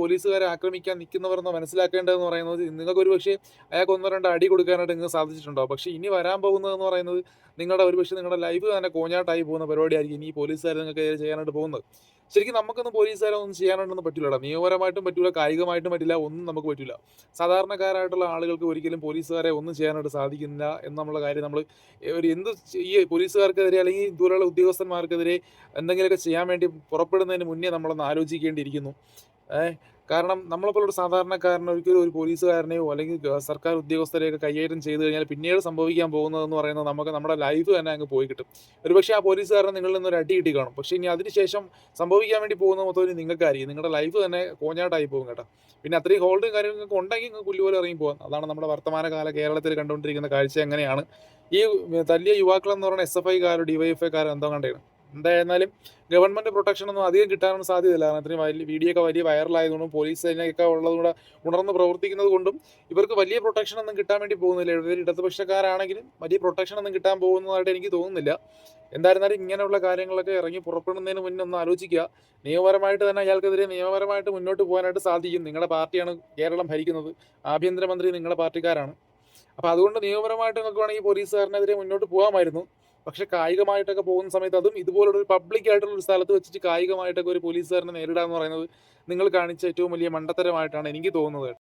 പോലീസുകാരെ ആക്രമിക്കാൻ നിൽക്കുന്നവരെന്ന് മനസ്സിലാക്കേണ്ടതെന്ന് പറയുന്നത് നിങ്ങൾക്ക് ഒരുപക്ഷേ അയാൾക്ക് ഒന്നോ രണ്ടോ അടി കൊടുക്കാനായിട്ട് നിങ്ങൾക്ക് സാധിച്ചിട്ടുണ്ടാവും. പക്ഷേ ഇനി വരാൻ പോകുന്നതെന്ന് പറയുന്നത് ഒരുപക്ഷേ നിങ്ങളുടെ ലൈഫ് തന്നെ കോഞ്ഞാട്ടായി പോകുന്ന പരിപാടിയായിരിക്കും ഇനി ഈ പോലീസുകാർ നിങ്ങൾക്കെതിരെ ചെയ്യാനായിട്ട് പോകുന്നത്. ശരിക്കും നമുക്കൊന്നും പോലീസുകാരെ ഒന്നും ചെയ്യാനായിട്ടൊന്നും പറ്റില്ലടാ. നിയമപരമായിട്ടും പറ്റില്ല, കായികമായിട്ടും പറ്റില്ല, ഒന്നും നമുക്ക് പറ്റില്ല. സാധാരണക്കാരായിട്ടുള്ള ആളുകൾക്ക് ഒരിക്കലും പോലീസുകാരെ ഒന്നും ചെയ്യാനായിട്ട് സാധിക്കുന്നില്ല എന്നുള്ള കാര്യം നമ്മൾ ഈ പോലീസുകാർക്കെതിരെ അല്ലെങ്കിൽ ഇതുപോലുള്ള ഉദ്യോഗസ്ഥന്മാർക്കെതിരെ എന്തെങ്കിലുമൊക്കെ ചെയ്യാൻ വേണ്ടി പുറപ്പെടുന്നതിന് മുന്നേ നമ്മളൊന്ന് ആലോചിക്കേണ്ടിയിരിക്കുന്നു. ഏഹ്. കാരണം നമ്മളെപ്പോലൊരു സാധാരണക്കാരന് ഒരിക്കലും ഒരു പോലീസുകാരനെയോ അല്ലെങ്കിൽ സർക്കാർ ഉദ്യോഗസ്ഥരെയൊക്കെ കൈകാര്യം ചെയ്തു കഴിഞ്ഞാൽ പിന്നീട് സംഭവിക്കാൻ പോകുന്നതെന്ന് പറയുന്നത് നമുക്ക് നമ്മുടെ ലൈഫ് തന്നെ അങ്ങ് പോയി കിട്ടും. ഒരുപക്ഷേ ആ പോലീസുകാരന് നിങ്ങളിൽ നിന്ന് ഒരു അടി കിട്ടി കാണും. പക്ഷേ ഇനി അതിനുശേഷം സംഭവിക്കാൻ വേണ്ടി പോകുന്നത് മൊത്തം ഇനി നിങ്ങൾക്കായിരിക്കും. നിങ്ങളുടെ ലൈഫ് തന്നെ കോഞ്ഞാട്ടായി പോകും കേട്ടോ. പിന്നെ അത്രയും ഹോൾഡും കാര്യങ്ങളൊക്കെ ഉണ്ടെങ്കിൽ നിങ്ങൾക്ക് പുല്ല് പോലെ ഇറങ്ങി പോകാം. അതാണ് നമ്മുടെ വർത്തമാനകാല കേരളത്തിൽ കണ്ടുകൊണ്ടിരിക്കുന്ന കാഴ്ച അങ്ങനെയാണ്. ഈ തല്ലിയ യുവാക്കളെന്ന് പറയുന്ന എസ്എഫ്ഐക്കാരോ ഡിവൈഎഫ്ഐക്കാരോ എന്തോ കണ്ടാണ്. എന്തായിരുന്നാലും ഗവൺമെന്റ് പ്രൊട്ടക്ഷൻ ഒന്നും അധികം കിട്ടാനൊന്നും സാധ്യതയില്ല. കാരണം ഇത്രയും വീഡിയോ ഒക്കെ വലിയ വൈറലായതുകൊണ്ടും പോലീസ് സേനയൊക്കെ ഉള്ളതുകൂടെ ഉണർന്ന് പ്രവർത്തിക്കുന്നത് കൊണ്ടും ഇവർക്ക് വലിയ പ്രൊട്ടക്ഷൻ ഒന്നും കിട്ടാൻ വേണ്ടി പോകുന്നില്ല. ഇവർ ഇടതുപക്ഷക്കാരാണെങ്കിലും വലിയ പ്രൊട്ടക്ഷൻ ഒന്നും കിട്ടാൻ പോകുന്നതായിട്ട് എനിക്ക് തോന്നുന്നില്ല. എന്തായിരുന്നാലും ഇങ്ങനെയുള്ള കാര്യങ്ങളൊക്കെ ഇറങ്ങി പുറപ്പെടുന്നതിന് മുന്നേ ഒന്ന് ആലോചിക്കുക. നിയമപരമായിട്ട് തന്നെ അയാൾക്കെതിരെ നിയമപരമായിട്ട് മുന്നോട്ട് പോകാനായിട്ട് സാധിക്കും. നിങ്ങളുടെ പാർട്ടിയാണ് കേരളം ഭരിക്കുന്നത്. ആഭ്യന്തരമന്ത്രി നിങ്ങളുടെ പാർട്ടിക്കാരാണ്. അപ്പോൾ അതുകൊണ്ട് നിയമപരമായിട്ട് നിങ്ങൾക്ക് വേണമെങ്കിൽ പോലീസുകാരനെതിരെ മുന്നോട്ട് പോകാമായിരുന്നു. പക്ഷെ കായികമായിട്ടൊക്കെ പോകുന്ന സമയത്ത് അതും ഇതുപോലുള്ള ഒരു പബ്ലിക് ആയിട്ടുള്ള ഒരു സ്ഥലത്ത് വെച്ചിട്ട് കായികമായിട്ടൊക്കെ ഒരു പോലീസുകാരനെ നേരിടുക എന്ന് പറയുന്നത് നിങ്ങൾ കാണിച്ച ഏറ്റവും വലിയ മണ്ടത്തരമായിട്ടാണ് എനിക്ക് തോന്നുന്നത്.